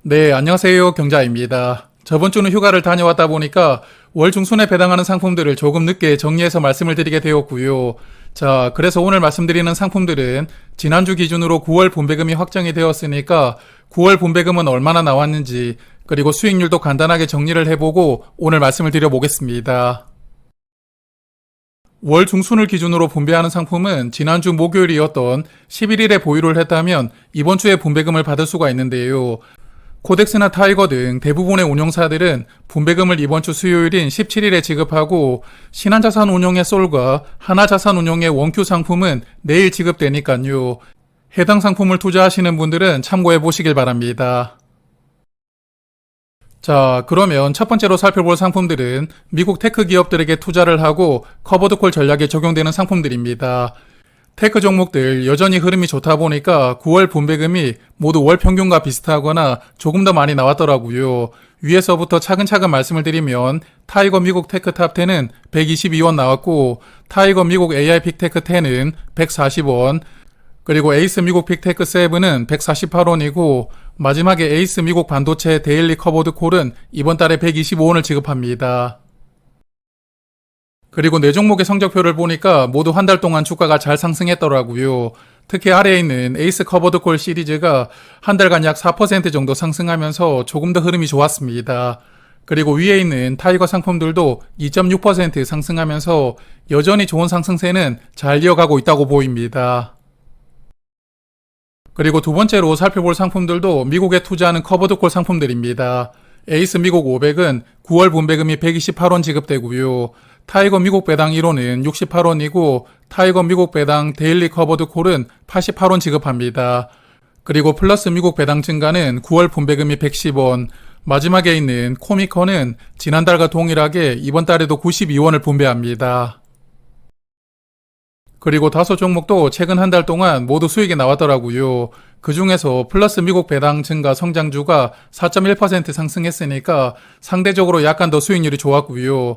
네, 안녕하세요. 경자입니다. 저번 주는 휴가를 다녀왔다 보니까 월 중순에 배당하는 상품들을 조금 늦게 정리해서 말씀을 드리게 되었고요. 자, 그래서 오늘 말씀드리는 상품들은 지난주 기준으로 9월 분배금이 확정이 되었으니까 9월 분배금은 얼마나 나왔는지 그리고 수익률도 간단하게 정리를 해보고 오늘 말씀을 드려보겠습니다. 월 중순을 기준으로 분배하는 상품은 지난주 목요일이었던 11일에 보유를 했다면 이번 주에 분배금을 받을 수가 있는데요. 코덱스나 타이거 등 대부분의 운용사들은 분배금을 이번 주 수요일인 17일에 지급하고 신한자산운용의 솔과 하나자산운용의 원큐 상품은 내일 지급되니까요. 해당 상품을 투자하시는 분들은 참고해 보시길 바랍니다. 자, 그러면 첫 번째로 살펴볼 상품들은 미국 테크 기업들에게 투자를 하고 커버드콜 전략에 적용되는 상품들입니다. 테크 종목들 여전히 흐름이 좋다 보니까 9월 분배금이 모두 월 평균과 비슷하거나 조금 더 많이 나왔더라고요. 위에서부터 차근차근 말씀을 드리면 타이거 미국 테크 탑 10은 122원 나왔고 타이거 미국 AI 픽테크 10은 140원, 그리고 에이스 미국 픽테크 7은 148원이고 마지막에 에이스 미국 반도체 데일리 커버드 콜은 이번 달에 125원을 지급합니다. 그리고 네 종목의 성적표를 보니까 모두 한 달 동안 주가가 잘 상승했더라고요. 특히 아래에 있는 에이스 커버드콜 시리즈가 한 달간 약 4% 정도 상승하면서 조금 더 흐름이 좋았습니다. 그리고 위에 있는 타이거 상품들도 2.6% 상승하면서 여전히 좋은 상승세는 잘 이어가고 있다고 보입니다. 그리고 두 번째로 살펴볼 상품들도 미국에 투자하는 커버드콜 상품들입니다. 에이스 미국 500은 9월 분배금이 128원 지급되고요. 타이거 미국 배당 1호는 68원이고 타이거 미국 배당 데일리 커버드 콜은 88원 지급합니다. 그리고 플러스 미국 배당 증가는 9월 분배금이 110원, 마지막에 있는 코미컨은 지난달과 동일하게 이번 달에도 92원을 분배합니다. 그리고 다섯 종목도 최근 한 달 동안 모두 수익이 나왔더라고요. 그 중에서 플러스 미국 배당 증가 성장주가 4.1% 상승했으니까 상대적으로 약간 더 수익률이 좋았고요.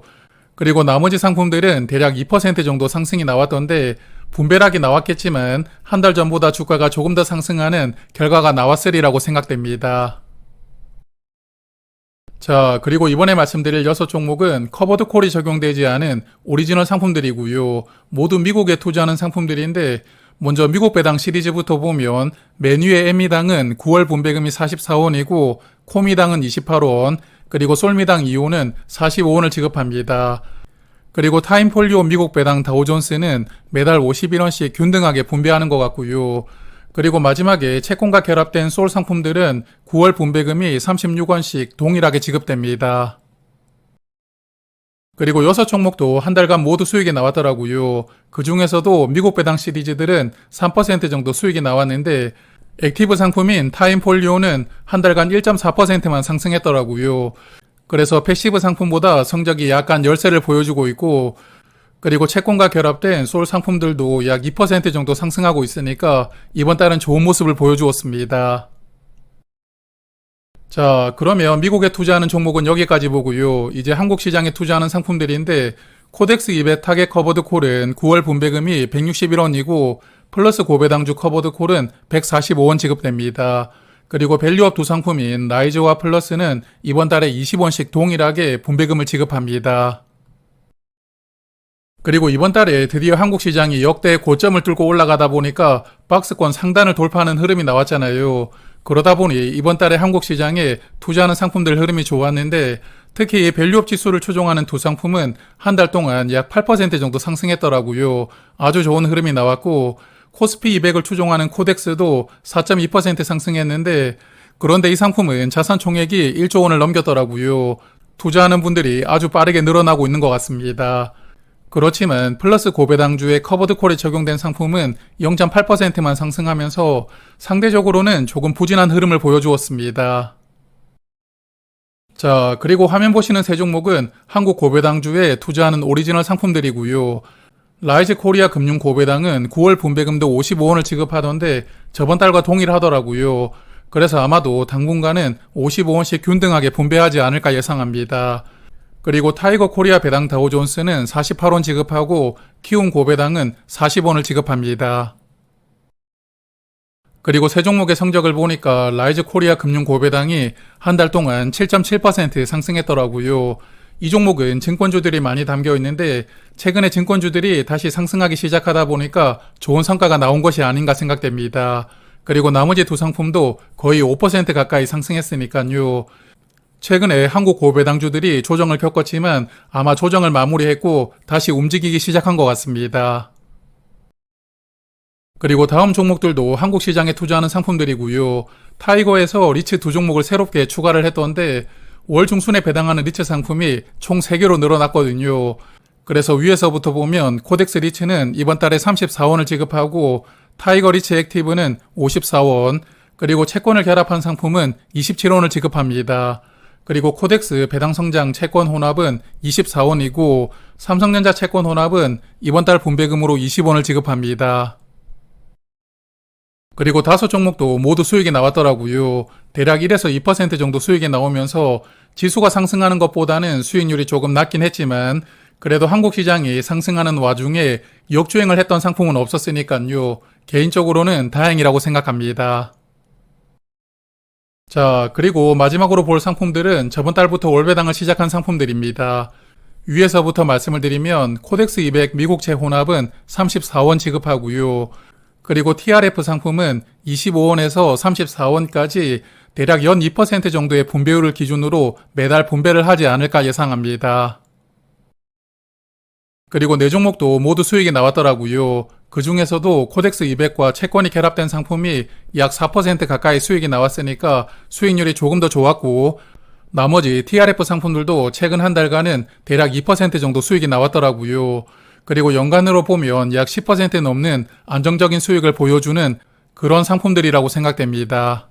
그리고 나머지 상품들은 대략 2% 정도 상승이 나왔던데 분배락이 나왔겠지만 한 달 전보다 주가가 조금 더 상승하는 결과가 나왔으리라고 생각됩니다. 자, 그리고 이번에 말씀드릴 6종목은 커버드 콜이 적용되지 않은 오리지널 상품들이고요. 모두 미국에 투자하는 상품들인데 먼저 미국 배당 시리즈부터 보면 맨 위에 엠미당은 9월 분배금이 44원이고 코미당은 28원, 그리고 솔미당 2호는 45원을 지급합니다. 그리고 타임폴리오 미국 배당 다우존스는 매달 51원씩 균등하게 분배하는 것 같고요. 그리고 마지막에 채권과 결합된 솔 상품들은 9월 분배금이 36원씩 동일하게 지급됩니다. 그리고 6종목도 한 달간 모두 수익이 나왔더라고요. 그 중에서도 미국 배당 시리즈들은 3% 정도 수익이 나왔는데 액티브 상품인 타임폴리오는 한 달간 1.4%만 상승했더라고요. 그래서 패시브 상품보다 성적이 약간 열세를 보여주고 있고 그리고 채권과 결합된 솔 상품들도 약 2% 정도 상승하고 있으니까 이번 달은 좋은 모습을 보여주었습니다. 자, 그러면 미국에 투자하는 종목은 여기까지 보고요. 이제 한국 시장에 투자하는 상품들인데 코덱스 200 타겟 커버드 콜은 9월 분배금이 161원이고 플러스 고배당주 커버드 콜은 145원 지급됩니다. 그리고 밸류업 두 상품인 라이즈와 플러스는 이번 달에 20원씩 동일하게 분배금을 지급합니다. 그리고 이번 달에 드디어 한국 시장이 역대 고점을 뚫고 올라가다 보니까 박스권 상단을 돌파하는 흐름이 나왔잖아요. 그러다 보니 이번 달에 한국 시장에 투자하는 상품들 흐름이 좋았는데 특히 밸류업 지수를 추종하는 두 상품은 한 달 동안 약 8% 정도 상승했더라고요. 아주 좋은 흐름이 나왔고 코스피 200을 추종하는 코덱스도 4.2% 상승했는데 그런데 이 상품은 자산 총액이 1조 원을 넘겼더라고요. 투자하는 분들이 아주 빠르게 늘어나고 있는 것 같습니다. 그렇지만 플러스 고배당주의 커버드콜에 적용된 상품은 0.8%만 상승하면서 상대적으로는 조금 부진한 흐름을 보여주었습니다. 자, 그리고 화면 보시는 세 종목은 한국 고배당주에 투자하는 오리지널 상품들이고요. 라이즈 코리아 금융 고배당은 9월 분배금도 55원을 지급하던데 저번 달과 동일하더라고요. 그래서 아마도 당분간은 55원씩 균등하게 분배하지 않을까 예상합니다. 그리고 타이거 코리아 배당 다우존스는 48원 지급하고 키움 고배당은 40원을 지급합니다. 그리고 세 종목의 성적을 보니까 라이즈 코리아 금융 고배당이 한 달 동안 7.7% 상승했더라고요. 이 종목은 증권주들이 많이 담겨 있는데 최근에 증권주들이 다시 상승하기 시작하다 보니까 좋은 성과가 나온 것이 아닌가 생각됩니다. 그리고 나머지 두 상품도 거의 5% 가까이 상승했으니까요. 최근에 한국 고배당주들이 조정을 겪었지만 아마 조정을 마무리했고 다시 움직이기 시작한 것 같습니다. 그리고 다음 종목들도 한국 시장에 투자하는 상품들이고요. 타이거에서 리츠 두 종목을 새롭게 추가를 했던데 월 중순에 배당하는 리츠 상품이 총 3개로 늘어났거든요. 그래서 위에서부터 보면 코덱스 리츠는 이번 달에 34원을 지급하고 타이거 리츠 액티브는 54원, 그리고 채권을 결합한 상품은 27원을 지급합니다. 그리고 코덱스 배당 성장 채권 혼합은 24원이고 삼성전자 채권 혼합은 이번 달 분배금으로 20원을 지급합니다. 그리고 5종목도 모두 수익이 나왔더라고요. 대략 1에서 2% 정도 수익이 나오면서 지수가 상승하는 것보다는 수익률이 조금 낮긴 했지만 그래도 한국 시장이 상승하는 와중에 역주행을 했던 상품은 없었으니까요. 개인적으로는 다행이라고 생각합니다. 자, 그리고 마지막으로 볼 상품들은 저번 달부터 월배당을 시작한 상품들입니다. 위에서부터 말씀을 드리면 코덱스 200 미국채 혼합은 34원 지급하고요. 그리고 TRF 상품은 25원에서 34원까지 대략 연 2% 정도의 분배율을 기준으로 매달 분배를 하지 않을까 예상합니다. 그리고 4종목도 모두 수익이 나왔더라고요. 그 중에서도 코덱스 200과 채권이 결합된 상품이 약 4% 가까이 수익이 나왔으니까 수익률이 조금 더 좋았고 나머지 TRF 상품들도 최근 한 달간은 대략 2% 정도 수익이 나왔더라고요. 그리고 연간으로 보면 약 10% 넘는 안정적인 수익을 보여주는 그런 상품들이라고 생각됩니다.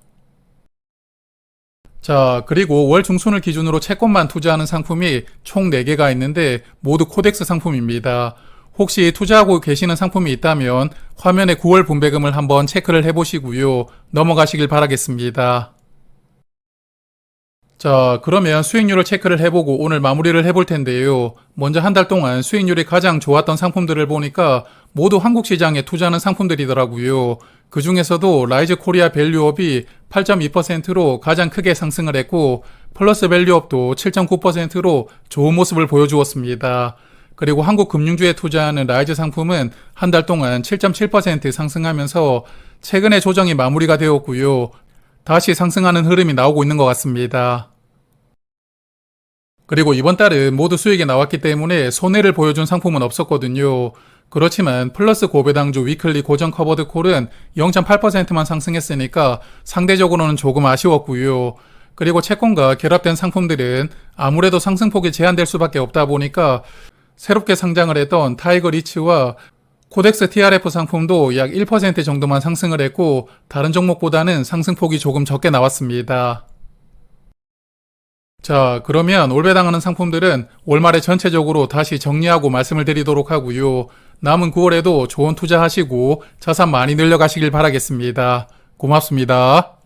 자, 그리고 월 중순을 기준으로 채권만 투자하는 상품이 총 4개가 있는데 모두 코덱스 상품입니다. 혹시 투자하고 계시는 상품이 있다면 화면에 9월 분배금을 한번 체크를 해보시고요. 넘어가시길 바라겠습니다. 자, 그러면 수익률을 체크를 해보고 오늘 마무리를 해볼 텐데요. 먼저 한 달 동안 수익률이 가장 좋았던 상품들을 보니까 모두 한국 시장에 투자하는 상품들이더라고요. 그 중에서도 라이즈 코리아 밸류업이 8.2%로 가장 크게 상승을 했고 플러스 밸류업도 7.9%로 좋은 모습을 보여주었습니다. 그리고 한국 금융주에 투자하는 라이즈 상품은 한 달 동안 7.7% 상승하면서 최근에 조정이 마무리가 되었고요. 다시 상승하는 흐름이 나오고 있는 것 같습니다. 그리고 이번 달은 모두 수익이 나왔기 때문에 손해를 보여준 상품은 없었거든요. 그렇지만 플러스 고배당주 위클리 고정 커버드 콜은 0.8%만 상승했으니까 상대적으로는 조금 아쉬웠고요. 그리고 채권과 결합된 상품들은 아무래도 상승폭이 제한될 수밖에 없다 보니까 새롭게 상장을 했던 타이거 리츠와 코덱스 TRF 상품도 약 1% 정도만 상승을 했고 다른 종목보다는 상승폭이 조금 적게 나왔습니다. 자, 그러면 올배당하는 상품들은 월말에 전체적으로 다시 정리하고 말씀을 드리도록 하고요. 남은 9월에도 좋은 투자하시고 자산 많이 늘려가시길 바라겠습니다. 고맙습니다.